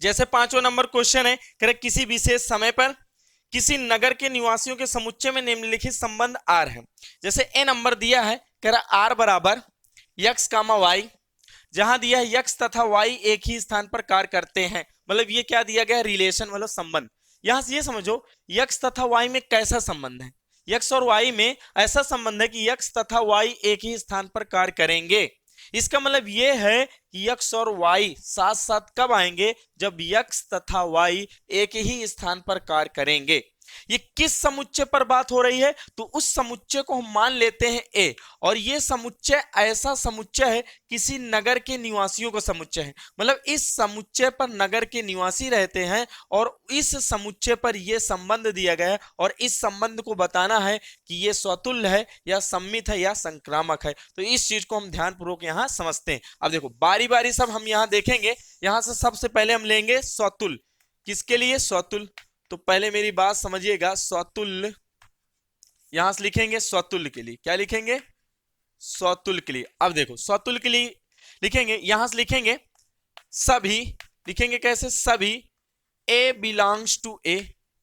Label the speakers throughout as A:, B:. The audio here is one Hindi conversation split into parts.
A: जैसे 5वां नंबर क्वेश्चन है, कह रहे किसी विशेष समय पर किसी नगर के निवासियों के समुच्चय में निम्नलिखित संबंध आर है। जैसे ए नंबर दिया है, कह रहा आर बराबर यक्स कामा वाई, जहां दिया है यक्स तथा वाई एक ही स्थान पर कार्य करते हैं, मतलब ये क्या दिया गया, रिलेशन मतलब संबंध। यहां से ये समझो यक्स तथा वाई में कैसा संबंध है। यक्स और वाई में ऐसा संबंध है कि यक्स तथा वाई एक ही स्थान पर कार्य करेंगे। इसका मतलब ये है कि यक्स और वाई साथ साथ कब आएंगे, जब यक्स तथा वाई एक ही स्थान पर कार्य करेंगे। ये किस समुच्चय पर बात हो रही है, तो उस समुच्चय को हम मान लेते हैं ए, और ये समुच्चय ऐसा समुच्चय है किसी नगर के निवासियों का समुच्चय है, मतलब इस समुच्चय पर नगर के निवासी रहते हैं और इस समुच्चय पर यह संबंध दिया गया है, और इस संबंध को बताना है कि यह स्वतुल्य है या सम्मित है या संक्रामक है। तो इस चीज को हम ध्यानपूर्वक यहां समझते हैं। अब देखो बारी बारी सब हम यहां देखेंगे। यहां से सबसे पहले हम लेंगे स्वतुल्य। किसके लिए, स्वतुल्य। तो पहले मेरी बात समझिएगा, स्वतुल्य यहां से लिखेंगे स्वतुल्य के लिए, क्या लिखेंगे, स्वतुल्य के लिए। अब देखो स्वतुल्य के लिए लिखेंगे, यहां से लिखेंगे सभी, लिखेंगे कैसे, सभी ए बिलोंग्स टू ए।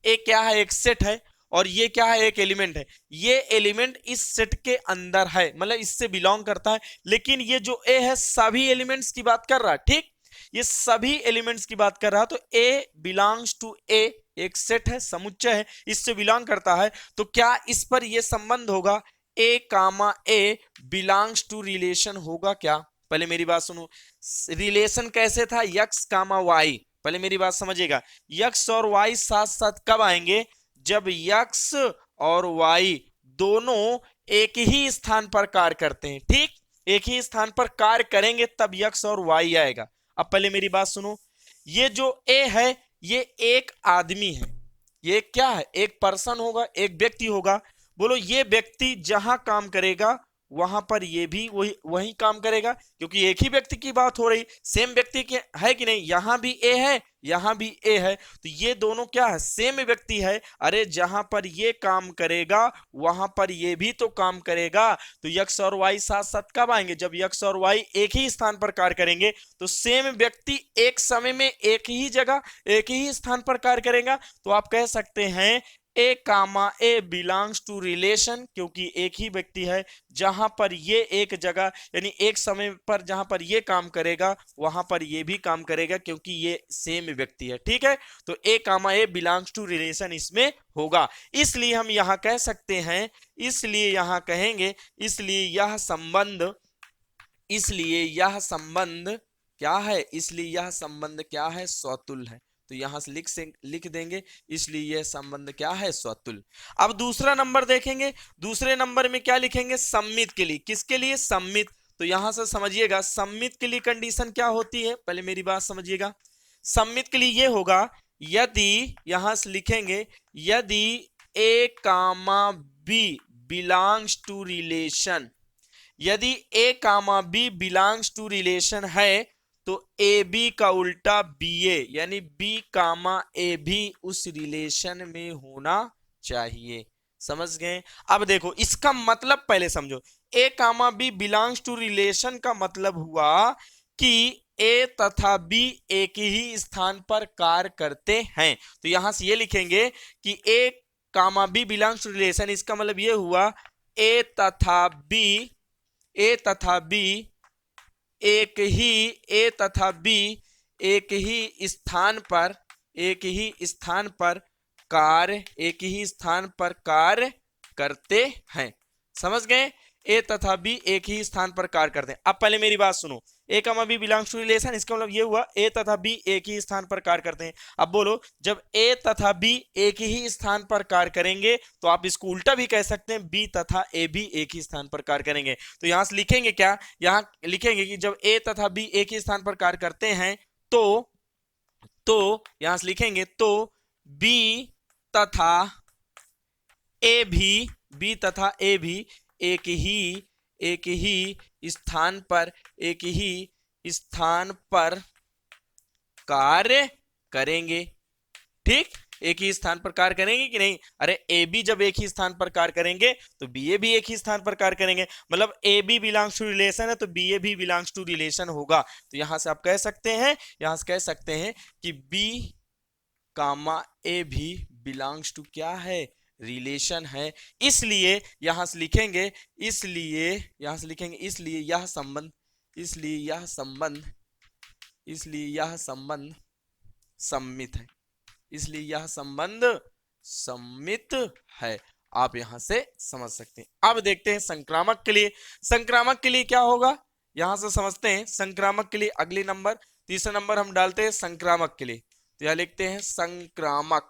A: ए क्या है, एक सेट है, और ये क्या है, एक एलिमेंट है। ये एलिमेंट इस सेट के अंदर है, मतलब इससे बिलोंग करता है। लेकिन ये जो ए है सभी एलिमेंट्स की बात कर रहा है, ठीक, ये सभी एलिमेंट्स की बात कर रहा है। तो ए बिलोंग्स टू ए, एक सेट है, समुच्चय है, इससे बिलोंग करता है। तो क्या इस पर यह संबंध होगा, ए comma A belongs to relation होगा क्या। पहले मेरी बात सुनो, रिलेशन कैसे था, यक्स कामा वाई। पहले मेरी बात समझिएगा, यक्स और वाई साथ साथ कब आएंगे, जब यक्स और वाई दोनों एक ही स्थान पर कार्य करते हैं, ठीक, एक ही स्थान पर कार्य करेंगे तब यक्स और वाई आएगा। अब पहले मेरी बात सुनो, ये जो ए है ये एक आदमी है, ये क्या है, एक पर्सन होगा, एक व्यक्ति होगा। बोलो ये व्यक्ति जहां काम करेगा वहां पर ये भी वही काम करेगा, क्योंकि एक ही व्यक्ति की बात हो रही, सेम व्यक्ति के है कि नहीं, यहां भी ए है यहां भी ए है, तो ये दोनों क्या है, सेम व्यक्ति है। अरे जहां पर ये काम करेगा वहां पर ये भी तो काम करेगा। तो यक्स और वाई साथ साथ कब आएंगे, जब यक्स और वाई एक ही स्थान पर कार्य करेंगे। तो सेम व्यक्ति एक समय में एक ही जगह एक ही स्थान पर कार्य करेगा। तो आप कह सकते हैं ए comma A belongs to relation, क्योंकि एक ही व्यक्ति है, जहां पर ये एक जगह यानी एक समय पर जहां पर ये काम करेगा वहां पर ये भी काम करेगा, क्योंकि ये सेम व्यक्ति है, ठीक है। तो A comma A belongs to relation इसमें होगा। इसलिए हम यहां कह सकते हैं, इसलिए यहां कहेंगे, इसलिए यह संबंध, इसलिए यह संबंध क्या है, इसलिए यह संबंध क्या है, स्वतुल्य है। तो यहां से लिख देंगे, इसलिए यह संबंध क्या है, स्वतुल्य। अब दूसरा नंबर देखेंगे, दूसरे नंबर में क्या लिखेंगे, सम्मित के लिए। किसके लिए, सम्मित। तो यहां से समझिएगा सम्मित के लिए कंडीशन क्या होती है, पहले मेरी बात समझिएगा। सम्मित के लिए यह होगा, यदि यहां से लिखेंगे, यदि A comma B belongs to relation, यदि A comma B belongs to relation है तो ए बी का उल्टा बी ए, यानी बी कामा ए भी उस रिलेशन में होना चाहिए। समझ गए। अब देखो इसका मतलब पहले समझो, ए comma B belongs to relation का मतलब हुआ कि ए तथा बी एक ही स्थान पर कार्य करते हैं। तो यहां से ये लिखेंगे कि ए comma B belongs to relation, इसका मतलब ये हुआ ए तथा बी, ए तथा बी एक ही, ए तथा बी एक ही स्थान पर, एक ही स्थान पर कार्य, एक ही स्थान पर कार्य करते हैं। समझ गए, ए तथा बी एक ही स्थान पर कार्य करते हैं। अब पहले मेरी बात सुनो, ए कमा बी बिलोंग्स टू रिलेशन, इसका मतलब ये हुआ ए तथा बी एक ही स्थान पर कार्य करते हैं। अब बोलो जब ए तथा बी एक ही स्थान पर कार्य करेंगे तो आप इसको उल्टा भी कह सकते हैं, बी तथा ए भी एक ही स्थान पर कार्य करेंगे। तो यहां से लिखेंगे क्या, यहां लिखेंगे कि जब ए तथा बी एक ही स्थान पर कार्य करते हैं तो यहां से लिखेंगे तो बी तथा ए भी, बी तथा ए भी एक ही स्थान पर, एक ही स्थान पर कार्य करेंगे। ठीक, एक ही स्थान पर कार्य करेंगे कि नहीं? अरे ए बी जब एक ही स्थान पर कार्य करेंगे तो बी ए भी एक ही स्थान पर कार्य करेंगे, मतलब A B belongs to relation है तो बी ए भी बिलोंग्स टू रिलेशन होगा। तो यहां से आप कह सकते हैं, यहां से कह सकते हैं कि बी कामा ए भी बिलोंग्स टू क्या है? रिलेशन है। इसलिए यहां से लिखेंगे, इसलिए यहां से लिखेंगे, इसलिए यह संबंध, इसलिए यह संबंध, इसलिए यह संबंध सम्मित है, इसलिए यह संबंध सम्मित है। आप यहां से समझ सकते हैं। अब देखते हैं संक्रामक के लिए। संक्रामक के लिए क्या होगा यहां से समझते हैं। संक्रामक के लिए अगले नंबर, तीसरा नंबर हम डालते हैं संक्रामक के लिए। तो यह लिखते हैं संक्रामक।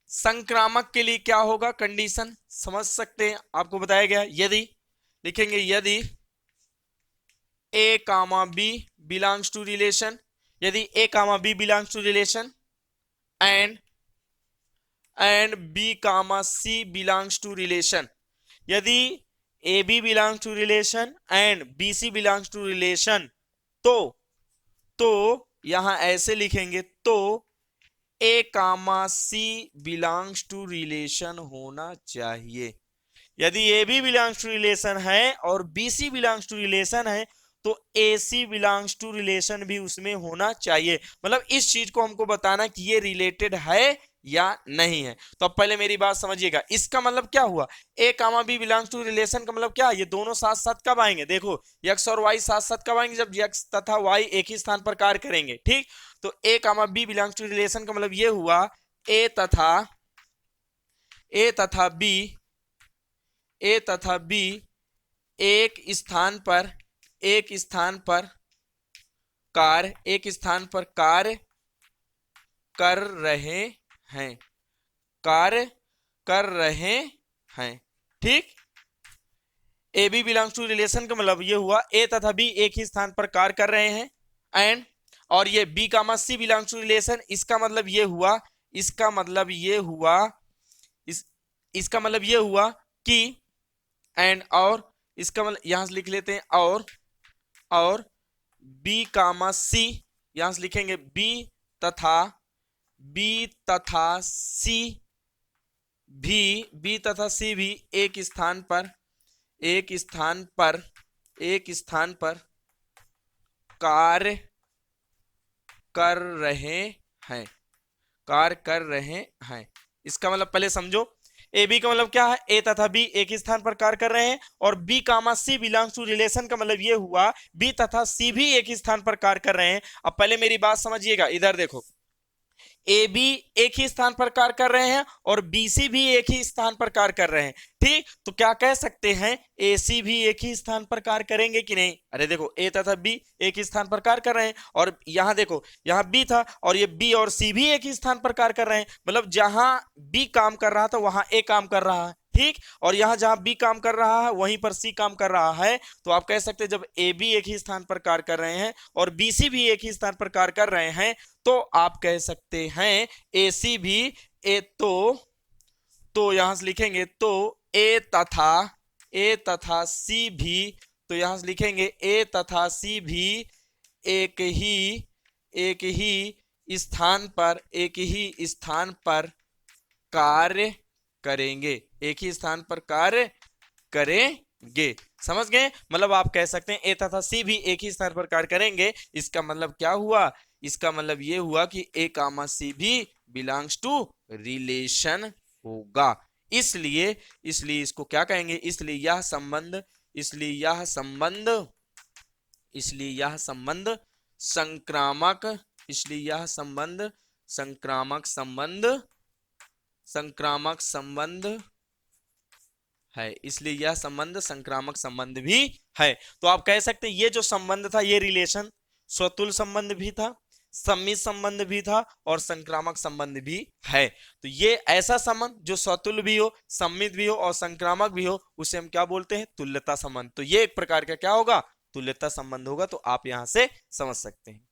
A: संक्रामक के लिए क्या होगा? कंडीशन समझ सकते हैं, आपको बताया गया। यदि लिखेंगे, यदि A comma B belongs to relation, यदि A comma B belongs to relation and B comma C belongs to relation, यदि A B belongs to relation and B C belongs to relation, तो यहां ऐसे लिखेंगे, तो A comma C belongs to relation होना चाहिए। यदि A B belongs to relation है और B C belongs to relation है तो A C belongs to relation भी उसमें होना चाहिए। मतलब इस चीज को हमको बताना कि ये रिलेटेड है या नहीं है। तो अब पहले मेरी बात समझिएगा, इसका मतलब क्या हुआ? ए comma B belongs to relation का मतलब क्या? ये दोनों साथ साथ कब आएंगे? देखो एक्स और वाई साथ साथ कब आएंगे? जब एक्स तथा वाई एक ही स्थान पर कार्य करेंगे। ठीक, तो A comma B belongs to relation का मतलब ये हुआ ए तथा बी एक स्थान पर कार्य कर रहे हैं। ठीक, A B belongs to relation का मतलब ये हुआ ए तथा बी एक ही स्थान पर कार्य कर रहे हैं एंड, और ये B comma C belongs to relation, इसका मतलब ये हुआ इसका मतलब ये हुआ कि एंड, और इसका मतलब यहां से लिख लेते हैं और बी कामा सी, यहां से लिखेंगे बी तथा सी भी एक स्थान पर कार्य कर रहे हैं। इसका मतलब पहले समझो, ए बी का मतलब क्या है? ए तथा बी एक ही स्थान पर कार्य कर रहे हैं, और B comma C belongs to relation का मतलब ये हुआ बी तथा सी भी एक ही स्थान पर कार्य कर रहे हैं। अब पहले मेरी बात समझिएगा, इधर देखो, ए बी एक ही स्थान पर कार्य कर रहे हैं और बी सी भी एक ही स्थान पर कार्य कर रहे हैं। ठीक, तो क्या कह सकते हैं? ए सी भी एक ही स्थान पर कार्य करेंगे कि नहीं? अरे देखो, ए तथा बी एक ही स्थान पर कार्य कर रहे हैं, और यहां देखो, यहां बी था और ये बी और सी भी एक ही स्थान पर कार्य कर रहे हैं। मतलब जहां बी काम कर रहा था वहां ए काम कर रहा है। ठीक, और यहां जहां बी काम कर रहा है वहीं पर सी काम कर रहा है। तो आप कह सकते हैं जब ए बी एक ही स्थान पर कार्य कर रहे हैं और बी सी भी एक ही स्थान पर कार्य कर रहे हैं, तो आप कह सकते हैं ए सी भी तो यहां से लिखेंगे, तो ए तथा सी भी, तो यहां से लिखेंगे ए तथा सी भी एक ही स्थान पर कार्य करेंगे, एक ही स्थान पर कार्य करेंगे। समझ गए? मतलब आप कह सकते हैं ए तथा सी भी एक ही स्थान पर कार्य करेंगे। इसका मतलब क्या हुआ? इसका मतलब ये हुआ कि ए कामा सी भी बिलोंग्स टू रिलेशन होगा। इसलिए इसको क्या कहेंगे? इसलिए यह संबंध संक्रामक, संक्रामक संबंध है। इसलिए यह संबंध संक्रामक संबंध भी है। तो आप कह सकते हैं ये जो संबंध था, ये रिलेशन स्वतुल्य संबंध भी था, सम्मित संबंध भी था और संक्रामक संबंध भी है। तो ये ऐसा संबंध जो स्वतुल्य भी हो, सम्मित भी हो और संक्रामक भी हो, उसे हम क्या बोलते हैं? तुल्यता संबंध। तो ये एक प्रकार का क्या होगा? तुल्यता संबंध होगा। तो आप यहां से समझ सकते हैं।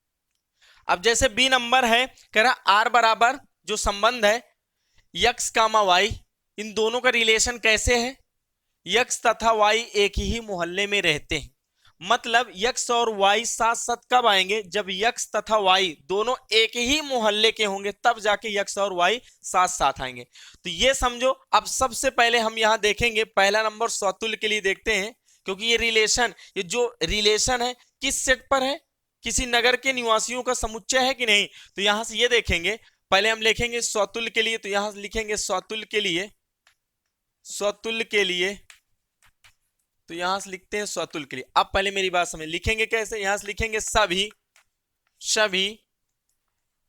A: अब जैसे बी नंबर है, कह रहा आर बराबर जो संबंध है यक्स कामा वाई, इन दोनों का रिलेशन कैसे है? यक्स तथा वाई एक ही मोहल्ले में रहते हैं, मतलब यक्स और वाई साथ साथ कब आएंगे? जब यक्स तथा वाई दोनों एक ही मोहल्ले के होंगे, तब जाके यक्स और वाई साथ साथ आएंगे। तो ये समझो। अब सबसे पहले हम यहां देखेंगे, पहला नंबर स्वतुल्य के लिए देखते हैं, क्योंकि ये रिलेशन, ये जो रिलेशन है किस सेट पर है? किसी नगर के निवासियों का समुच्चय है कि नहीं? तो यहां से ये देखेंगे। पहले हम लिखेंगे स्वतुल्य के लिए, तो यहां से लिखेंगे स्वतुल्य के लिए, स्वतुल्य के लिए, तो यहां से लिखते हैं स्वतुल्य के लिए। अब पहले मेरी बात समझ, लिखेंगे कैसे? यहां से लिखेंगे सभी, सभी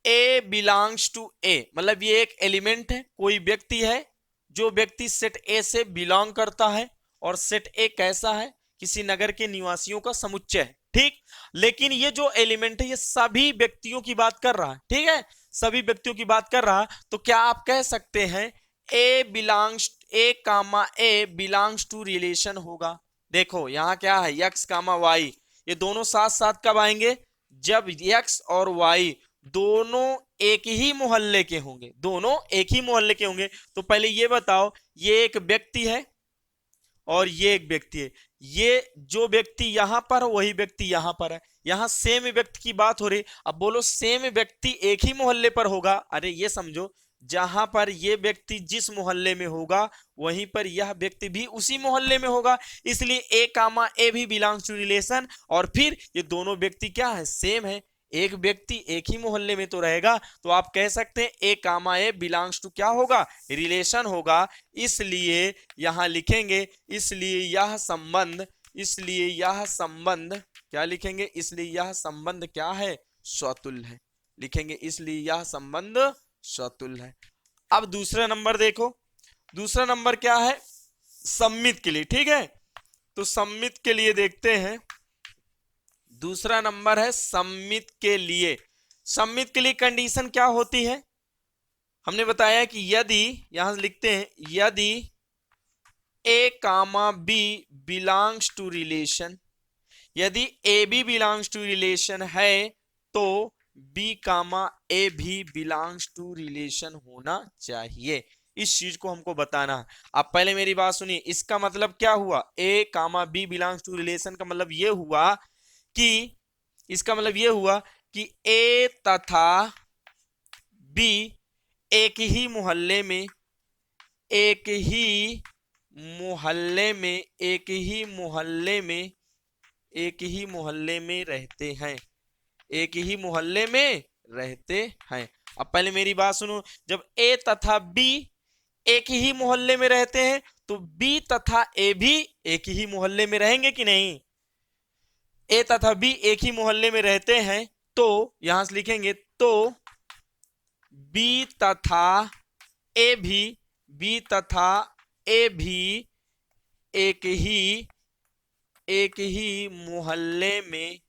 A: ए बिलोंग्स टू ए, मतलब ये एक एलिमेंट है, कोई व्यक्ति है, जो व्यक्ति सेट ए से बिलोंग करता है। और सेट ए कैसा है? किसी नगर के निवासियों का समुच्चय है, ठीक। लेकिन ये जो एलिमेंट है ये सभी व्यक्तियों की बात कर रहा है, ठीक है, सभी व्यक्तियों की बात कर रहा है। तो क्या आप कह सकते हैं A belongs, A comma A belongs to relation होगा? देखो यहां क्या है, यक्स कामा वाई, ये दोनों साथ साथ कब आएंगे? जब यक्स और वाई दोनों एक ही मोहल्ले के होंगे, दोनों एक ही मोहल्ले के होंगे। तो पहले ये बताओ, ये एक व्यक्ति है और ये एक व्यक्ति है, ये जो व्यक्ति यहां पर है वही व्यक्ति यहां पर है, यहां सेम व्यक्ति की बात हो रही। अब बोलो सेम व्यक्ति एक ही मोहल्ले पर होगा? अरे ये समझो, जहां पर ये व्यक्ति जिस मोहल्ले में होगा वहीं पर यह व्यक्ति भी उसी मोहल्ले में होगा, इसलिए ए कामा ए भी बिलोंग्स टू रिलेशन। और फिर ये दोनों व्यक्ति क्या है? सेम है, एक व्यक्ति एक ही मोहल्ले में तो रहेगा। तो आप कह सकते हैं ए कामा ए बिलोंग्स टू क्या होगा? रिलेशन होगा। इसलिए यहां लिखेंगे, इसलिए यह संबंध, इसलिए यह संबंध क्या लिखेंगे? इसलिए यह संबंध क्या है? स्वतुल्य है, लिखेंगे इसलिए यह संबंध स्वतुल्य है। अब दूसरा नंबर देखो, दूसरा नंबर क्या है? सम्मित के लिए, ठीक है। तो सम्मित के लिए देखते हैं, दूसरा नंबर है सम्मित के लिए। सम्मित के लिए कंडीशन क्या होती है? हमने बताया कि यदि, यहां से लिखते हैं, यदि A comma B belongs to relation, यदि A B belongs to relation है तो बी कामा ए भी बिलोंग्स टू रिलेशन होना चाहिए। इस चीज को हमको बताना है। अब पहले मेरी बात सुनिए, इसका मतलब क्या हुआ? ए comma B belongs to relation का मतलब ये हुआ कि, इसका मतलब ये हुआ कि ए तथा बी एक ही मोहल्ले में, एक ही मोहल्ले में, एक ही मोहल्ले में, एक ही मोहल्ले में रहते हैं, एक ही मोहल्ले में रहते हैं। अब पहले मेरी बात सुनो, जब ए तथा बी एक ही मोहल्ले में रहते हैं तो बी तथा ए भी एक ही मोहल्ले में रहेंगे कि नहीं? ए तथा बी एक ही मोहल्ले में रहते हैं, तो यहां से लिखेंगे तो बी तथा ए भी, बी तथा ए भी एक ही मोहल्ले में,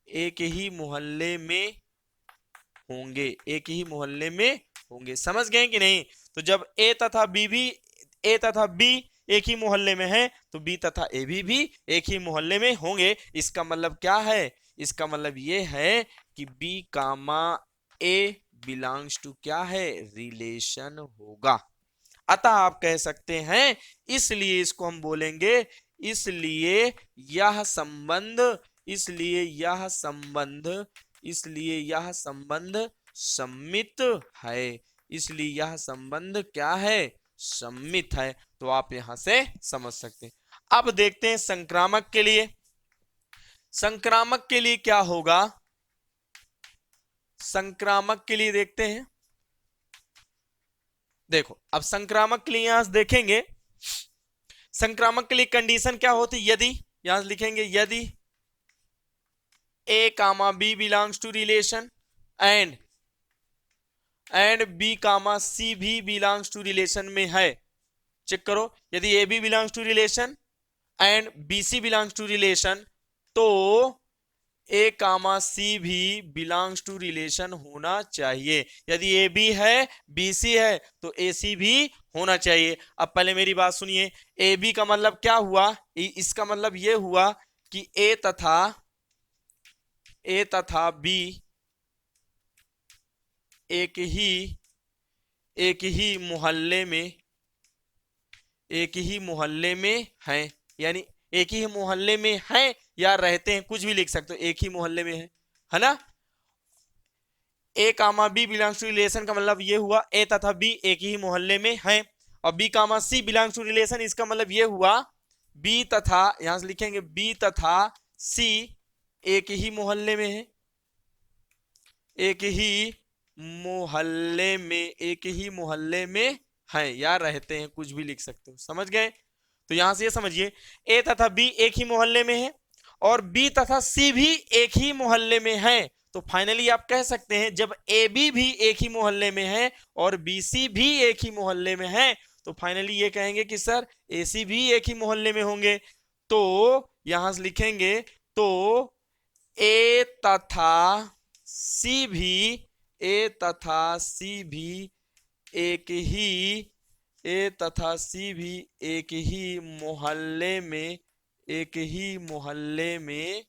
A: एक ही मोहल्ले में होंगे, एक ही मोहल्ले में होंगे। समझ गए कि नहीं? तो जब ए तथा बी भी, ए तथा बी एक ही मोहल्ले में है तो बी तथा ए भी एक ही मोहल्ले में होंगे। इसका मतलब क्या है? इसका मतलब ये है कि B comma A belongs to क्या है? रिलेशन होगा। अतः आप कह सकते हैं, इसलिए इसको हम बोलेंगे, इसलिए यह संबंध, इसलिए यह संबंध, इसलिए यह संबंध सम्मित है, इसलिए यह संबंध क्या है? सम्मित है। तो आप यहां से समझ सकते हैं। अब देखते हैं संक्रामक के लिए। संक्रामक के लिए क्या होगा? संक्रामक के लिए देखते हैं। देखो अब संक्रामक के लिए यहां से देखेंगे, संक्रामक के लिए कंडीशन क्या होती? यदि, यहां से लिखेंगे यदि A comma B belongs to relation and B comma C भी बिलोंग्स टू रिलेशन में है। चेक करो, यदि A B belongs to relation and B C belongs to relation तो ए कामा सी भी बिलोंग्स टू रिलेशन होना चाहिए। यदि ए बी है, बी सी है तो ए सी भी होना चाहिए। अब पहले मेरी बात सुनिए, ए बी का मतलब क्या हुआ? इसका मतलब यह हुआ कि ए तथा बी एक ही मोहल्ले में, एक ही मोहल्ले में है, यानी एक ही मोहल्ले में है या रहते हैं, कुछ भी लिख सकते हो, एक ही मोहल्ले में है ना। ए comma B belongs to relation का मतलब ये हुआ ए तथा बी एक ही मोहल्ले में है, और B comma C belongs to relation, इसका मतलब ये हुआ बी तथा, यहां से लिखेंगे बी तथा सी एक ही मोहल्ले में है, एक ही मोहल्ले में, एक ही मोहल्ले में है या रहते हैं, कुछ भी लिख सकते हो, समझ गए। तो यहां से ये समझिए ए तथा बी एक ही मोहल्ले में है और बी तथा सी भी एक ही मोहल्ले में है, तो फाइनली आप कह सकते हैं जब ए बी भी एक ही मोहल्ले में है और बी सी भी एक ही मोहल्ले में है, तो फाइनली ये कहेंगे कि सर ए सी भी एक ही मोहल्ले में होंगे। तो यहां से लिखेंगे तो ए तथा सी भी, ए तथा सी भी एक ही, ए तथा सी भी एक ही मोहल्ले में, एक ही मोहल्ले में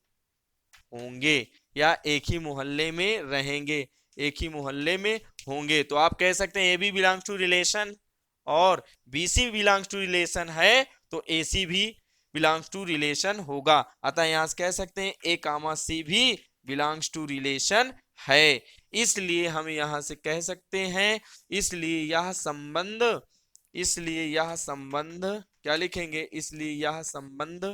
A: होंगे या एक ही मोहल्ले में रहेंगे, एक ही मोहल्ले में होंगे। तो आप कह सकते हैं A B belongs to relation और B C belongs to relation है तो ए सी भी बिलोंग्स टू रिलेशन होगा। अतः यहां से कह सकते हैं ए कामा सी भी बिलोंग्स टू रिलेशन है, इसलिए हम यहां से कह सकते हैं, इसलिए यह संबंध, इसलिए यह संबंध क्या लिखेंगे, इसलिए यह संबंध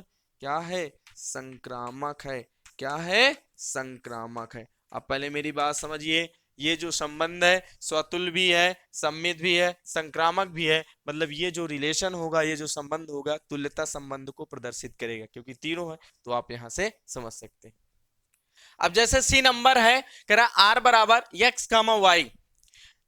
A: क्या है, संक्रामक है। क्या है, संक्रामक है। अब पहले मेरी बात समझिए, ये जो संबंध है स्वतुल्य भी है, सम्मित भी है, संक्रामक भी है, मतलब ये जो रिलेशन होगा, ये जो संबंध होगा तुल्यता संबंध को प्रदर्शित करेगा, क्योंकि तीनों है तो आप यहां से समझ सकते हैं। अब जैसे सी नंबर है, कह रहा आर बराबर एक्स कामा वाई,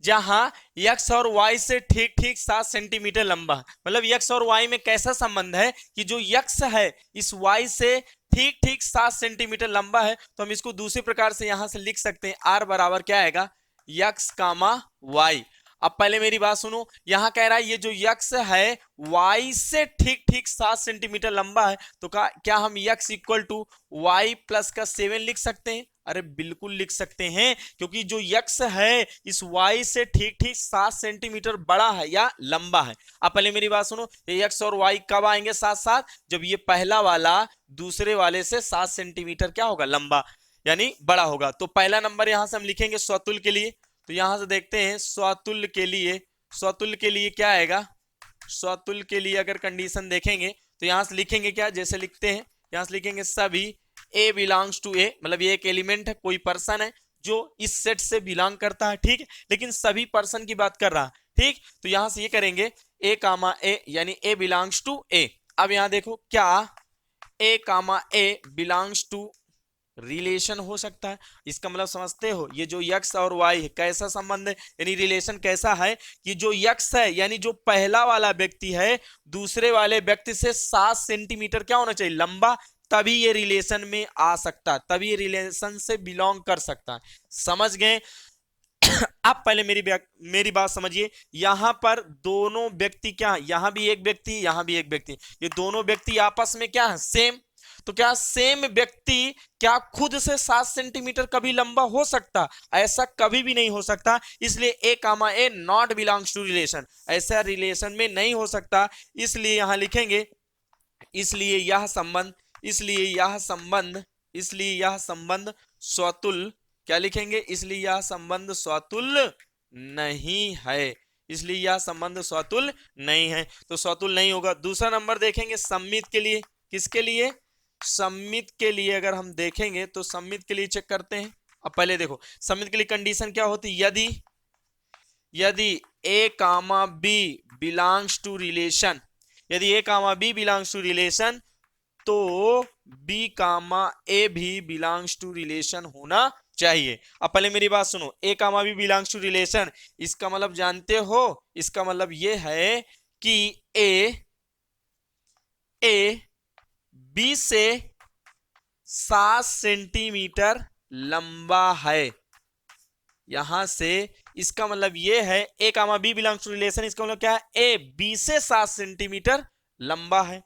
A: जहां x और y से ठीक ठीक 7 सेंटीमीटर लंबा है, मतलब x और y में कैसा संबंध है कि जो x है इस y से ठीक ठीक 7 सेंटीमीटर लंबा है, तो हम इसको दूसरे प्रकार से यहां से लिख सकते हैं, r बराबर क्या आएगा, x कामा y। अब पहले मेरी बात सुनो, यहां कह रहा है ये जो x है y से ठीक ठीक 7 सेंटीमीटर लंबा है, तो क्या हम x equal to y plus का 7 लिख सकते हैं? अरे बिल्कुल लिख सकते हैं, क्योंकि जो x है इस y से ठीक ठीक 7 सेंटीमीटर बड़ा है या लंबा है। अब पहले मेरी बात सुनो, ये x और y कब आएंगे साथ साथ, जब ये पहला वाला दूसरे वाले से 7 सेंटीमीटर क्या होगा, लंबा यानी बड़ा होगा। तो पहला नंबर यहां से हम लिखेंगे स्वतुल्य के लिए, तो यहां से देखते हैं स्वतुल्य के लिए, स्वतुल्य के लिए क्या आएगा, स्वतुल्य के लिए अगर कंडीशन देखेंगे तो यहां से लिखेंगे क्या, जैसे लिखते हैं यहां से लिखेंगे सभी ए बिलोंग्स टू ए, मतलब ये एक एलिमेंट है, कोई पर्सन है जो इस सेट से बिलोंग करता है, ठीक है, लेकिन सभी पर्सन की बात कर रहा है, ठीक। तो यहां से ये करेंगे ए कामा ए यानी ए बिलोंग्स टू ए। अब यहां देखो क्या ए comma A belongs to relation हो सकता है, इसका मतलब समझते हो, ये जो यक्स और वाई है कैसा संबंध है, यानी रिलेशन कैसा है कि जो यक्स है यानी जो पहला वाला व्यक्ति है दूसरे वाले व्यक्ति से 7 सेंटीमीटर क्या होना चाहिए, लंबा, तभी ये रिलेशन में आ सकता है, तभी ये रिलेशन से बिलोंग कर सकता है, समझ गए। अब पहले मेरी बात समझिए, यहां पर दोनों व्यक्ति क्या, यहां भी एक व्यक्ति यहां भी एक व्यक्ति, ये दोनों व्यक्ति आपस में क्या है, सेम, तो क्या सेम व्यक्ति क्या खुद से 7 सेंटीमीटर कभी लंबा हो सकता, ऐसा कभी भी नहीं हो सकता, इसलिए ए comma A not belongs to relation, ऐसा रिलेशन में नहीं हो सकता, इसलिए यहां लिखेंगे इसलिए यह संबंध, इसलिए यह संबंध, इसलिए यह संबंध स्वतुल्य, क्या लिखेंगे, इसलिए यह संबंध स्वतुल्य नहीं है, इसलिए यह संबंध स्वतुल्य नहीं है, तो स्वतुल्य नहीं होगा। दूसरा नंबर देखेंगे सम्मित के लिए, किसके लिए, सम्मित के लिए अगर हम देखेंगे तो सम्मित के लिए चेक करते हैं। अब पहले देखो सम्मित के लिए कंडीशन क्या होती, यदि A comma B belongs to relation, यदि A comma B belongs to relation तो बी कामा ए भी बिलोंग्स टू रिलेशन होना चाहिए। अब पहले मेरी बात सुनो, ए comma B belongs to relation, इसका मतलब जानते हो, इसका मतलब ये है कि ए बी से 7 सेंटीमीटर लंबा है, यहां से इसका मतलब ये है ए comma B belongs to relation, इसका मतलब क्या है, ए बी से 7 सेंटीमीटर लंबा है।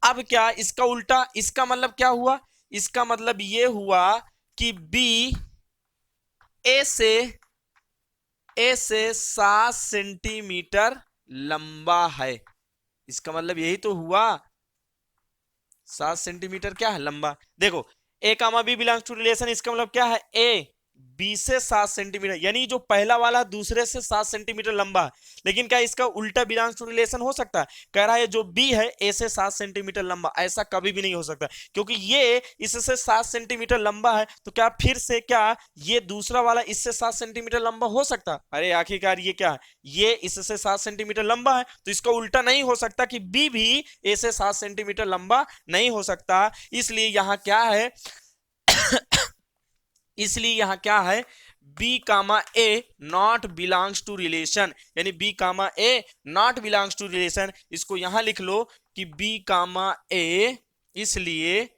A: अब क्या इसका उल्टा, इसका मतलब क्या हुआ, इसका मतलब ये हुआ कि बी ए से 7 सेंटीमीटर लंबा है, इसका मतलब यही तो हुआ, 7 सेंटीमीटर क्या है लंबा। देखो A comma B belongs to relation, इसका मतलब क्या है ए बी से 7 सेंटीमीटर, यानी जो पहला वाला दूसरे से 7 सेंटीमीटर लंबा है। लेकिन क्या इसका उल्टा बिलोंग्स टू रिलेशन हो सकता है? कह रहा है जो बी है ए से 7 सेंटीमीटर लंबा, ऐसा कभी भी नहीं हो सकता, क्योंकि ये इससे 7 सेंटीमीटर लंबा है, तो क्या फिर से क्या ये दूसरा वाला इससे 7 सेंटीमीटर लंबा हो सकता? अरे आखिरकार ये क्या है, ये इससे 7 सेंटीमीटर लंबा है, तो इसका उल्टा नहीं हो सकता कि बी भी ए से 7 सेंटीमीटर लंबा नहीं हो सकता। इसलिए यहां क्या है इसलिए यहां क्या है, B comma A not belongs to relation, यानी B comma A not belongs to relation. इसको यहां लिख लो कि B कामा ए, इसलिए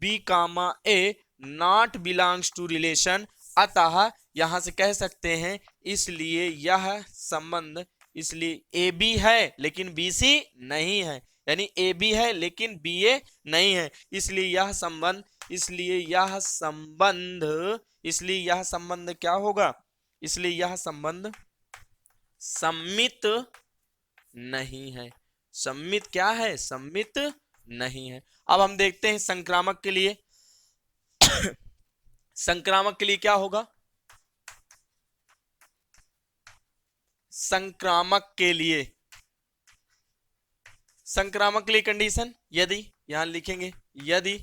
A: B comma A not belongs to relation. अतः यहां से कह सकते हैं इसलिए यह संबंध, इसलिए ए बी है लेकिन बी सी नहीं है, यानी ए बी है लेकिन बी ए नहीं है, इसलिए यह संबंध क्या होगा, इसलिए यह संबंध सम्मित नहीं है। सम्मित क्या है, सम्मित नहीं है। अब हम देखते हैं संक्रामक के लिए संक्रामक के लिए क्या होगा, संक्रामक के लिए कंडीशन, यदि यहां लिखेंगे यदि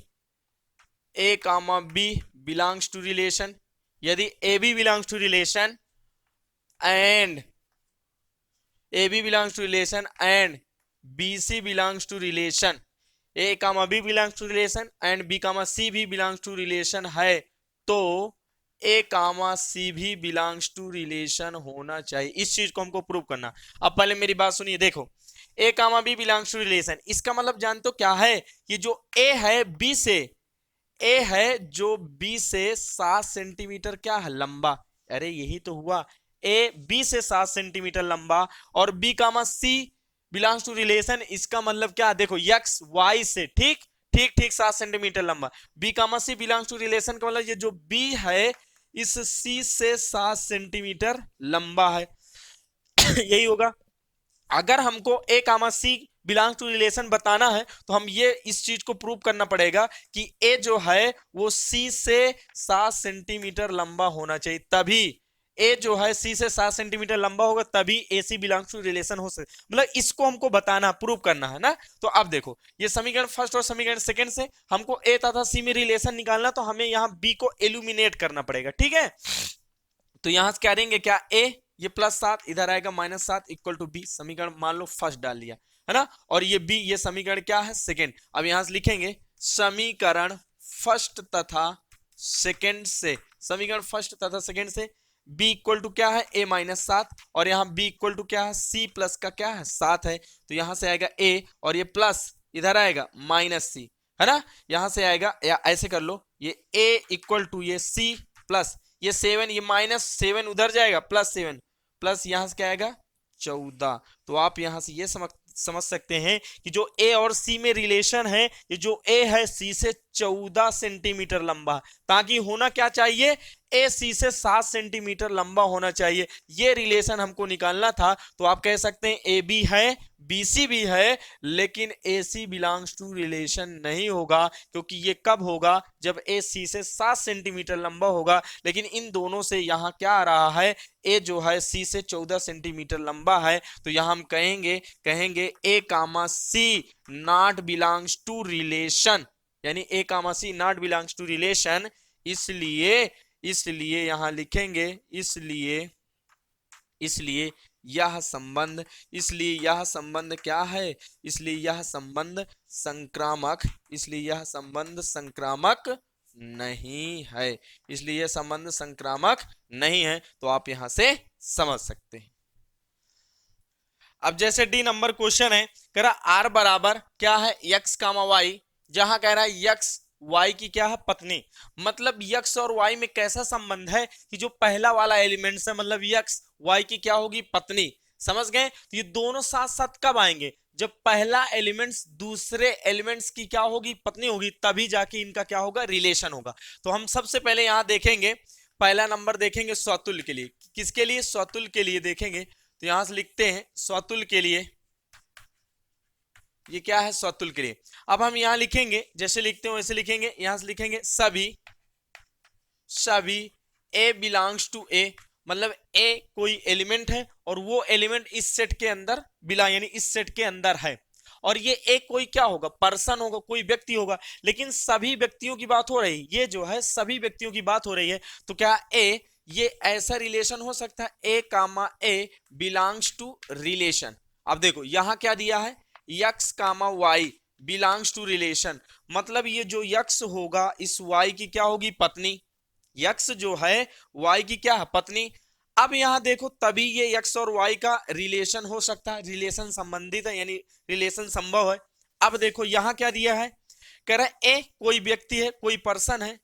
A: A comma B belongs to relation, यदि A B belongs to relation and A B belongs to relation and B C belongs to relation, A comma B belongs to relation and B comma C भी बिलोंग्स टू रिलेशन है, तो ए कामा सी भी बिलोंग्स टू रिलेशन होना चाहिए। इस चीज को हमको प्रूव करना। अब पहले मेरी बात सुनिए, देखो A comma B belongs to relation, इसका मतलब जानते हो क्या है, ये जो ए है बी से, ए है जो बी से 7 सेंटीमीटर क्या है लंबा, अरे यही तो हुआ, ए बी से 7 सेंटीमीटर लंबा और B comma C belongs to relation, इसका मतलब क्या, देखो एक्स वाई से ठीक 7 सेंटीमीटर लंबा, B comma C belongs to relation का मतलब ये जो बी है इस सी से 7 सेंटीमीटर लंबा है यही होगा। अगर हमको ए comma C belongs to relation बताना है तो हम ये इस चीज को प्रूव करना पड़ेगा कि ए जो है वो सी से 7 सेंटीमीटर लंबा होना चाहिए, तभी ए जो है सी से 7 सेंटीमीटर लंबा होगा, तभी ए सी बिलोंग्स टू रिलेशन हो सकता, मतलब इसको हमको बताना प्रूव करना है ना। तो अब देखो ये समीकरण फर्स्ट और समीकरण सेकंड से हमको ए तथा सी में रिलेशन निकालना, तो हमें यहाँ बी को एल्यूमिनेट करना पड़ेगा, ठीक है। तो यहां से क्या देंगे, क्या ए ये +7 इधर आएगा -7 इक्वल टू बी, समीकरण मान लो फर्स्ट डाल लिया है ना, और ये बी ये समीकरण क्या है सेकंड। अब यहां से लिखेंगे समीकरण फर्स्ट तथा सेकंड से, समीकरण फर्स्ट तथा सेकंड से b इक्वल टू क्या है a -7, और यहाँ b इक्वल टू क्या है c प्लस का क्या है 7 है, तो यहां से आएगा a और ये प्लस इधर आएगा -c है ना, यहां से आएगा, या ऐसे कर लो ये a इक्वल टू ये c प्लस ये 7, ये -7 उधर जाएगा +7 प्लस यहां से क्या आएगा 14। तो आप यहां से ये समझ सकते हैं कि जो ए और सी में रिलेशन है, ये जो ए है सी से 14 सेंटीमीटर लंबा, ताकि होना क्या चाहिए, ए सी से 7 सेंटीमीटर लंबा होना चाहिए, ये रिलेशन हमको निकालना था। तो आप कह सकते हैं ए बी है बी सी भी है, लेकिन ए सी बिलोंग्स टू रिलेशन नहीं होगा, क्योंकि ये कब होगा, जब ए सी से 7 सेंटीमीटर लंबा होगा। लेकिन इन दोनों से यहां क्या आ रहा है, ए जो है सी से 14 सेंटीमीटर लंबा है, तो यहां हम कहेंगे ए comma C not belongs to relation, यानी ए comma C not belongs to relation, इसलिए यहां लिखेंगे इसलिए यह संबंध क्या है, इसलिए यह संबंध संक्रामक, नहीं है, इसलिए यह संबंध संक्रामक नहीं है। तो आप यहां से समझ सकते हैं। अब जैसे डी नंबर क्वेश्चन है, कह रहा आर बराबर क्या है x कामा वाई, जहां कह रहा है x y की क्या है पत्नी, मतलब x और y में कैसा संबंध है कि जो पहला वाला एलिमेंट है मतलब x y की क्या होगी पत्नी, समझ गए। तो ये दोनों साथ साथ कब आएंगे, जब पहला एलिमेंट्स दूसरे एलिमेंट्स की क्या होगी पत्नी होगी, तभी जाके इनका क्या होगा रिलेशन होगा। तो हम सबसे पहले यहां देखेंगे, पहला नंबर देखेंगे स्वतुल्य के लिए, किसके लिए, स्वतुल्य के लिए देखेंगे। तो यहां से लिखते हैं स्वतुल्य के लिए ये क्या है, स्वतुल्य क्रिया। अब हम यहां लिखेंगे, जैसे लिखते हो वैसे लिखेंगे, यहां से लिखेंगे सभी ए बिलोंग्स टू ए, मतलब ए कोई एलिमेंट है और वो एलिमेंट इस सेट के अंदर यानी इस सेट के अंदर है। और ये एक कोई क्या होगा, पर्सन होगा, कोई व्यक्ति होगा, लेकिन सभी व्यक्तियों की बात हो रही है, ये जो है सभी व्यक्तियों की बात हो रही है। तो क्या ये ऐसा रिलेशन हो सकता है, ए बिलोंग्स टू रिलेशन। अब देखो यहां क्या दिया है, x comma y belongs to relation, मतलब ये जो यक्स होगा इस वाई की क्या होगी, पत्नी। यक्स जो है वाई की क्या है, पत्नी। अब यहां देखो तभी ये एक्स और वाई का रिलेशन हो सकता है, रिलेशन संबंधित है, यानी रिलेशन संभव है। अब देखो यहां क्या दिया है, कह रहा है ए कोई व्यक्ति है, कोई पर्सन है,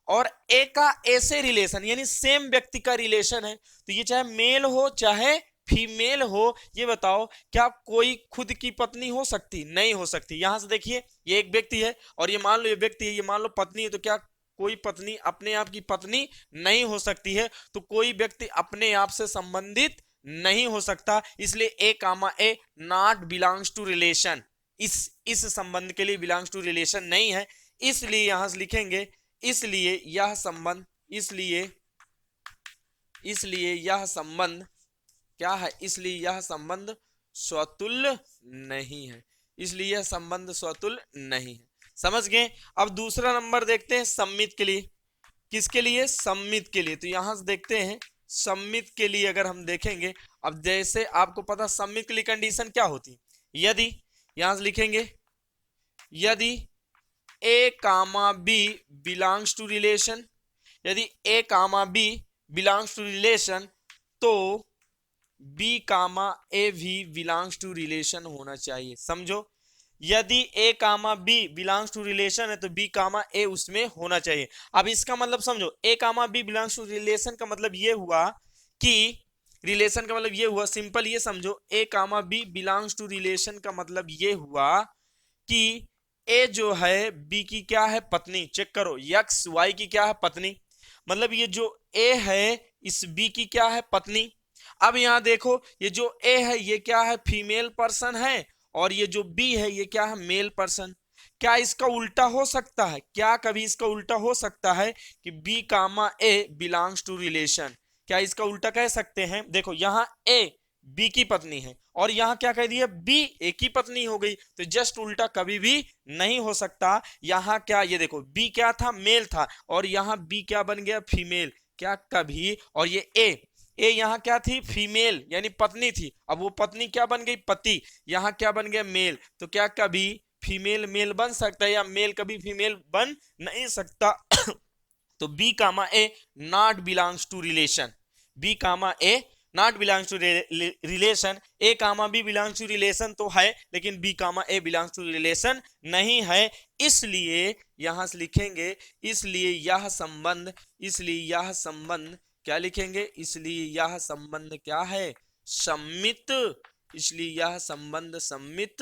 A: और ए का ए से रिलेशन यानी सेम व्यक्ति का रिलेशन है। तो ये चाहे मेल हो चाहे फीमेल हो, ये बताओ क्या कोई खुद की पत्नी हो सकती, नहीं हो सकती। यहां से देखिए ये एक व्यक्ति है और ये मान लो ये व्यक्ति है, ये मान लो पत्नी है, तो क्या कोई पत्नी अपने आप की पत्नी नहीं हो सकती है। तो कोई व्यक्ति अपने आप से संबंधित नहीं हो सकता, इसलिए ए नॉट बिलोंग्स टू रिलेशन, इस संबंध के लिए बिलोंग्स टू रिलेशन नहीं है। इसलिए यहां से लिखेंगे इसलिए यह संबंध क्या है, इसलिए यह संबंध स्वतुल्य नहीं है, इसलिए यह संबंध स्वतुल्य नहीं है। समझ गए। अब दूसरा नंबर देखते हैं सम्मित के लिए। किसके लिए, सम्मित के लिए। तो यहां से देखते हैं सम्मित के लिए अगर हम देखेंगे, अब जैसे आपको पता सम्मित के लिए कंडीशन क्या होती है, यदि यहां से लिखेंगे यदि A comma B belongs to relation, यदि A comma B belongs to relation तो बी कामा ए भी बिलोंग्स टू रिलेशन होना चाहिए। समझो, यदि A comma B belongs to relation है तो बी कामा ए उसमें होना चाहिए। अब इसका मतलब समझो, ए comma B belongs to relation का मतलब ये हुआ कि रिलेशन का मतलब ये हुआ, सिंपल ये समझो, ए comma B belongs to relation का मतलब ये हुआ कि ए जो है बी की क्या है, पत्नी। चेक करो, एक्स वाई की क्या है, पत्नी, मतलब ये जो ए है इस बी की क्या है, पत्नी। अब यहां देखो ये जो ए है ये क्या है, फीमेल पर्सन है, और ये जो बी है ये क्या है, मेल पर्सन। क्या इसका उल्टा हो सकता है, क्या कभी इसका उल्टा हो सकता है कि B comma A belongs to relation, क्या इसका उल्टा कह सकते हैं। देखो यहां ए बी की पत्नी है और यहां क्या कह दिया, बी ए की पत्नी हो गई, तो जस्ट उल्टा कभी भी नहीं हो सकता। यहां क्या, ये देखो बी क्या था, मेल था, और यहां बी क्या बन गया, फीमेल। क्या कभी, और ये ए यहां क्या थी, फीमेल यानी पत्नी थी, अब वो पत्नी क्या बन गई, पति, यहां क्या बन गया, मेल। तो क्या कभी फीमेल मेल बन सकता है, या मेल कभी फीमेल बन नहीं सकता। तो B comma A not belongs to relation, B comma A not belongs to relation, A comma B belongs to relation तो है, लेकिन B comma A belongs to relation नहीं है। इसलिए यहां से लिखेंगे इसलिए यह संबंध क्या लिखेंगे, इसलिए यह संबंध क्या है, सम्मित, इसलिए यह संबंध सम्मित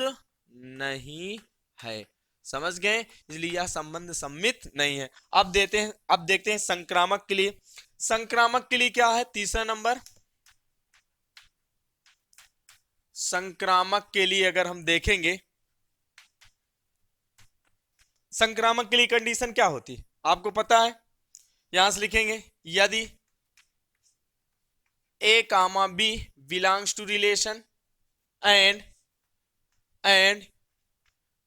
A: नहीं है। समझ गए, इसलिए यह संबंध सम्मित नहीं है। अब देखते हैं संक्रामक के लिए। संक्रामक के लिए क्या है, तीसरा नंबर, संक्रामक के लिए अगर हम देखेंगे, संक्रामक के लिए कंडीशन क्या होती है आपको पता है। यहां से लिखेंगे यदि A comma B belongs to relation and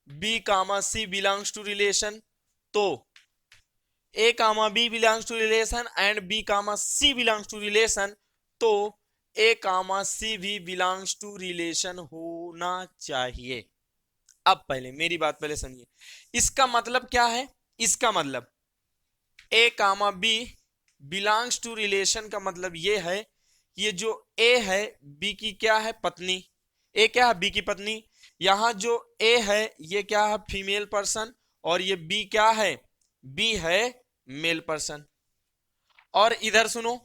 A: B comma C belongs to relation, तो A comma B belongs to relation and B comma C belongs to relation, तो ए कामा सी भी बिलोंग्स टू रिलेशन होना चाहिए। अब पहले मेरी बात पहले सुनिए, इसका मतलब क्या है, इसका मतलब A comma B belongs to relation का मतलब ये है, ये जो ए है बी की क्या है, पत्नी, ए क्या है, बी की पत्नी। यहां जो ए है ये क्या है, फीमेल पर्सन, और ये बी क्या है, बी है मेल पर्सन। और इधर सुनो,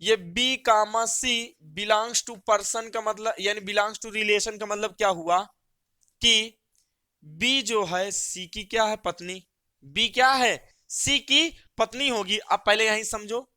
A: ये B comma C belongs to person का मतलब यानी बिलोंग्स टू रिलेशन का मतलब क्या हुआ कि बी जो है सी की क्या है, पत्नी, बी क्या है, सी की पत्नी होगी। अब पहले यहीं समझो,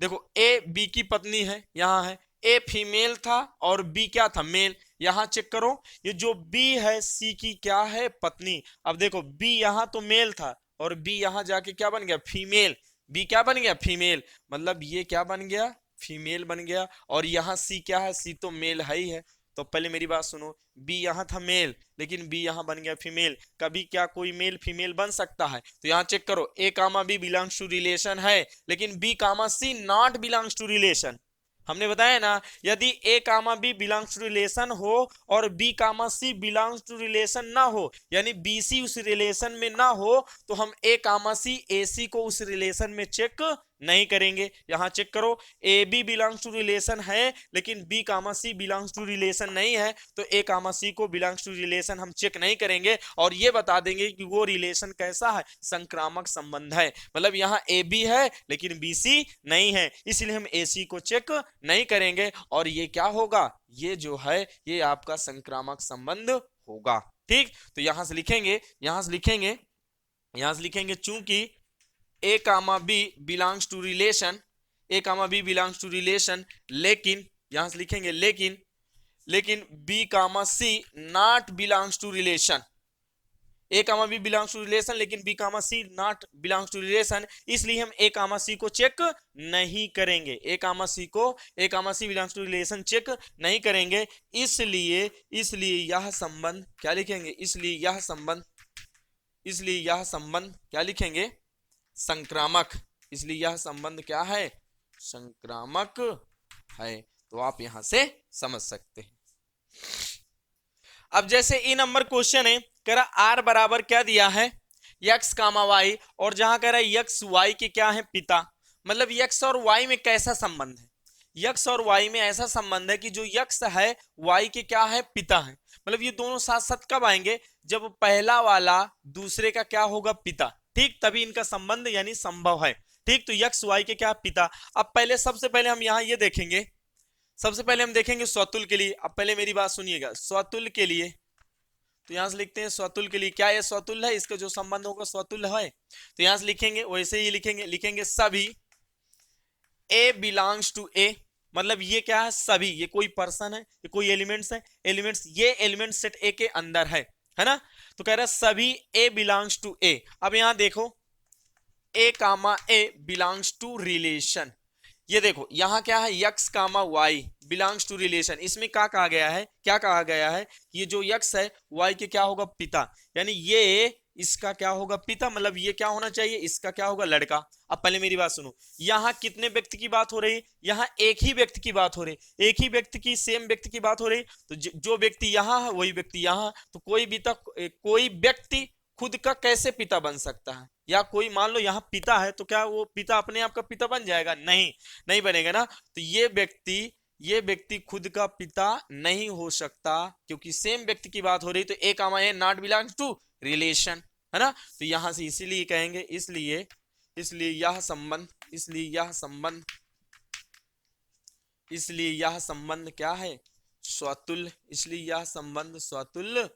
A: देखो ए बी की पत्नी है, यहां है ए फीमेल था और बी क्या था, मेल, यहां चेक करो, ये जो बी है सी की क्या है, पत्नी। अब देखो बी यहां तो मेल था और बी यहां जाके क्या बन गया, फीमेल। बी क्या बन गया, फीमेल, मतलब ये क्या बन गया, फीमेल बन गया। और यहाँ सी क्या है, सी तो मेल है ही है। तो पहले मेरी बात सुनो, बी यहाँ था मेल लेकिन बी यहाँ बन गया फीमेल। कभी क्या कोई मेल फीमेल बन सकता है? तो यहाँ चेक करो, A comma B belongs to relation है लेकिन B comma C not belongs to relation. हमने बताया ना, यदि A comma B belongs to relation हो और B comma C belongs to relation ना हो, यानी बी सी उस रिलेशन में ना हो, तो हम ए कामा सी ए सी को उस रिलेशन में चेक नहीं करेंगे। यहां चेक करो, A B belongs to relation है लेकिन B comma C belongs to relation नहीं है, तो ए कामा सी को बिलोंग्स टू रिलेशन हम चेक नहीं करेंगे और ये बता देंगे कि वो रिलेशन कैसा है, संक्रामक संबंध है। मतलब यहाँ ए बी है लेकिन बी सी नहीं है, इसलिए हम ए सी को चेक नहीं करेंगे और ये क्या होगा, ये जो है ये आपका संक्रामक संबंध होगा। ठीक, तो यहां से लिखेंगे, चूंकि A comma B belongs to relation, A comma B belongs to relation, लेकिन यहां से लिखेंगे लेकिन B comma C not belongs to relation. A comma B belongs to relation लेकिन B comma C not belongs to relation, इसलिए हम ए कामा सी को चेक नहीं करेंगे। A comma C belongs to relation check नहीं करेंगे, इसलिए यह संबंध क्या लिखेंगे, इसलिए यह संबंध क्या लिखेंगे, संक्रामक। इसलिए यह संबंध क्या है, संक्रामक है। तो आप यहां से समझ सकते हैं। अब जैसे ई नंबर क्वेश्चन है, कह रहा आर बराबर क्या दिया है, यक्स कामा वाई, और जहां कह रहा है यक्स वाई के क्या है, पिता। मतलब यक्स और वाई में कैसा संबंध है, यक्स और वाई में ऐसा संबंध है कि जो यक्स है वाई के क्या है, पिता है। मतलब ये दोनों साथ साथ कब आएंगे, जब पहला वाला दूसरे का क्या होगा, पिता। ठीक, तभी इनका संबंध यानी संभव है। ठीक, तो यक्स वाई के क्या, पिता। अब पहले सबसे पहले हम यहाँ ये देखेंगे, सबसे पहले हम देखेंगे स्वतुल के लिए। अब पहले मेरी बात सुनिएगा, स्वतुल के लिए तो यहां से लिखते हैं स्वतुल के लिए, क्या ये स्वतुल है, इसका जो संबंध होगा स्वतुल है। तो यहां से लिखेंगे वैसे ही लिखेंगे सभी ए बिलोंग्स टू ए, मतलब ये क्या है, सभी, ये कोई पर्सन है, ये कोई एलिमेंट्स है, ये एलिमेंट सेट ए के अंदर है ना। तो कह रहा है सभी ए बिलोंग्स टू ए। अब यहां देखो A comma A belongs to relation, ये देखो यहां क्या है, x comma y belongs to relation. इसमें क्या कहा गया है, ये जो यक्स है वाई के क्या होगा, पिता, यानी ये इसका क्या होगा, पिता, मतलब ये क्या होना चाहिए, इसका क्या होगा, लड़का। अब पहले मेरी बात सुनो, यहाँ कितने व्यक्ति की बात हो रही, यहाँ एक ही व्यक्ति की बात हो रही, एक ही व्यक्ति की, सेम व्यक्ति की बात हो रही। तो जो व्यक्ति यहाँ है वही व्यक्ति यहाँ, तो कोई व्यक्ति खुद का कैसे पिता बन सकता है, या कोई मान लो यहाँ पिता है तो क्या वो पिता अपने आप का पिता बन जाएगा, नहीं बनेगा ना। तो ये व्यक्ति खुद का पिता नहीं हो सकता, क्योंकि सेम व्यक्ति की बात हो रही। तो A comma A not belongs to relation, है ना। तो यहां से इसीलिए कहेंगे, इसलिए यह संबंध क्या है, स्वतुल। इसलिए यह संबंध स्वतुल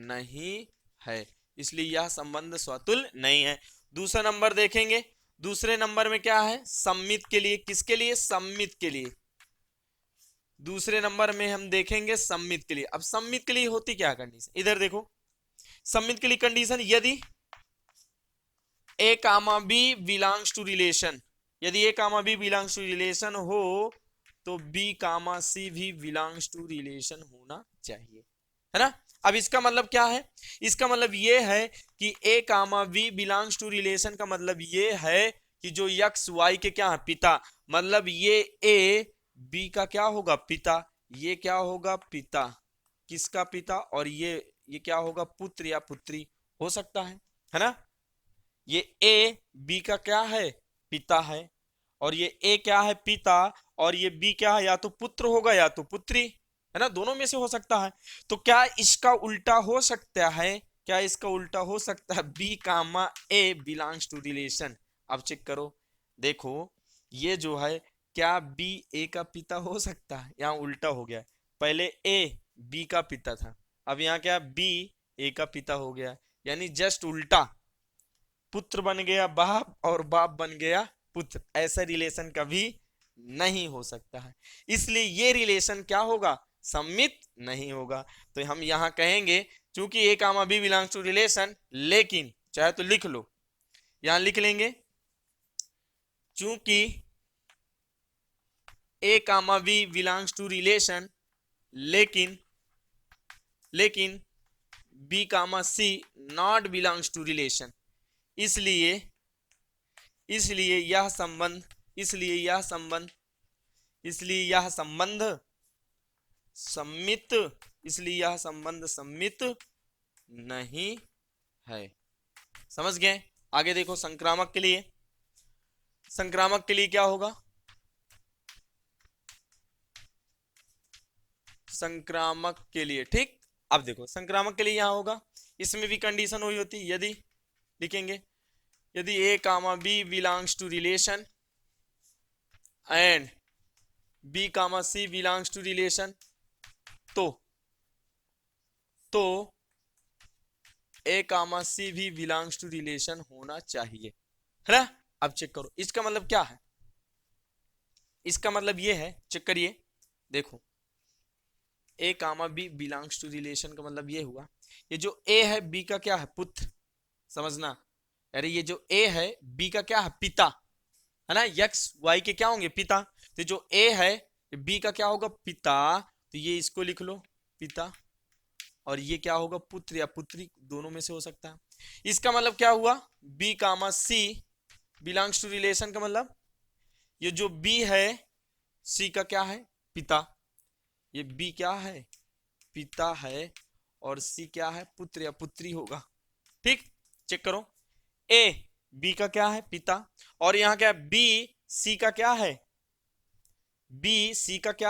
A: नहीं है, इसलिए यह संबंध स्वतुल नहीं है। दूसरा नंबर देखेंगे, दूसरे नंबर में क्या है, सम्मित के लिए, किसके लिए, सम्मित के लिए। दूसरे नंबर में हम देखेंगे सम्मित के लिए। अब सम्मित के लिए होती क्या कंडीशन, इधर देखो, सम्मित के लिए कंडीशन, यदि A comma B belongs to relation, यदि A comma B belongs to relation हो तो बी कामा सी भी बिलोंग्स टू रिलेशन होना चाहिए, है ना। अब इसका मतलब क्या है, इसका मतलब ये है कि ए comma B belongs to relation का मतलब ये है कि जो यक्स वाई के क्या है, पिता, मतलब ये ए बी का क्या होगा, पिता, ये क्या होगा, पिता, किसका पिता, और ये क्या होगा, पुत्र या पुत्री हो सकता है ना। ये ए बी का क्या है, पिता है, और ये ए क्या है, पिता, और ये बी क्या है, या तो पुत्र होगा या तो पुत्री, है ना, दोनों में से हो सकता है। तो क्या इसका उल्टा हो सकता है, B comma A belongs to relation. अब चेक करो, देखो ये जो है, क्या बी ए का पिता हो सकता है, यहाँ उल्टा हो गया, पहले ए बी का पिता था, अब यहाँ क्या, बी ए का पिता हो गया, यानी जस्ट उल्टा, पुत्र बन गया बाप और बाप बन गया पुत्र। ऐसा रिलेशन कभी नहीं हो सकता है, इसलिए ये रिलेशन क्या होगा, सम्मित नहीं होगा। तो हम यहां कहेंगे चूंकि A comma B belongs to relation, लेकिन चाहे तो लिख लो, यहां लिख लेंगे चूंकि A comma B belongs to relation, लेकिन B comma C not belongs to relation, इसलिए यह संबंध सम्मित नहीं है। समझ गए? आगे देखो संक्रामक के लिए क्या होगा? संक्रामक के लिए, ठीक। अब देखो संक्रामक के लिए यहां होगा, इसमें भी कंडीशन हुई होती, यदि लिखेंगे यदि A comma B belongs to relation and B comma C belongs to relation, तो ए कामा सी भी बिलोंग्स टू रिलेशन होना चाहिए, है ना। अब चेक करो इसका मतलब क्या है, इसका मतलब ये है, चेक करिए, देखो A comma B belongs to relation का मतलब ये हुआ, ये जो ए है बी का क्या है, पुत्र, समझना। अरे ये जो ए है बी का क्या है, पिता, है ना। एक्स वाई के क्या होंगे, पिता। तो जो ए है बी का क्या होगा, पिता, तो ये इसको लिख लो पिता, और ये क्या होगा, पुत्र या पुत्री, दोनों में से हो सकता है। इसका मतलब क्या हुआ, B comma C belongs to relation का मतलब ये जो बी है सी का क्या है, पिता, ये बी क्या है, पिता है, और सी क्या है, पुत्र या पुत्री होगा, ठीक। चेक करो, ए बी का क्या है, पिता, और यहां क्या है, बी सी का क्या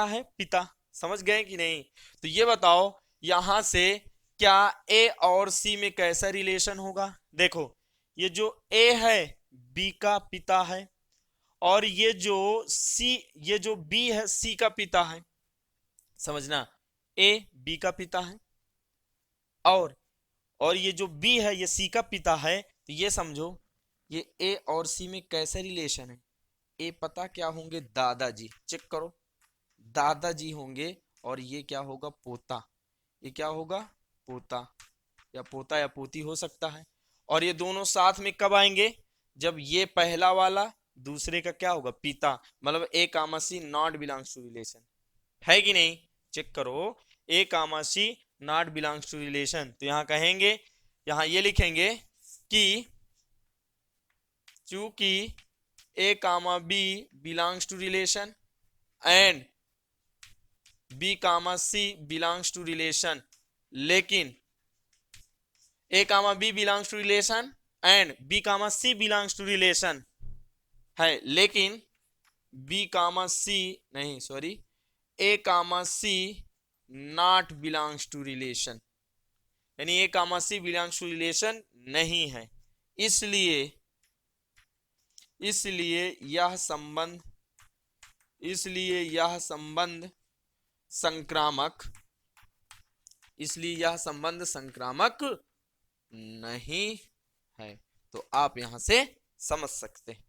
A: है, पिता। समझ गए कि नहीं? तो ये बताओ यहां से क्या ए और सी में कैसा रिलेशन होगा। देखो ये जो ए है बी का पिता है, और ये जो बी है सी का पिता है, समझना। ए बी का पिता है, और ये जो बी है ये सी का पिता है, तो ये समझो ये ए और सी में कैसे रिलेशन है। ए पता क्या होंगे, दादाजी, चेक करो दादाजी होंगे, और ये क्या होगा, पोता, ये क्या होगा, पोता या पोती हो सकता है। और ये दोनों साथ में कब आएंगे, जब ये पहला वाला दूसरे का क्या होगा, पिता, मतलब A comma C not belongs to relation, है कि नहीं। चेक करो, A comma C not belongs to relation, तो यहां कहेंगे, यहां ये लिखेंगे कि चूंकि A comma B belongs to relation and B comma C belongs to relation, लेकिन A comma B belongs to relation and B comma C belongs to relation है, लेकिन बी कामा सी नहीं, sorry, A comma C not belongs to relation, यानी ए comma C belongs to relation नहीं है, इसलिए यह संबंध संक्रामक नहीं है। तो आप यहां से समझ सकते हैं।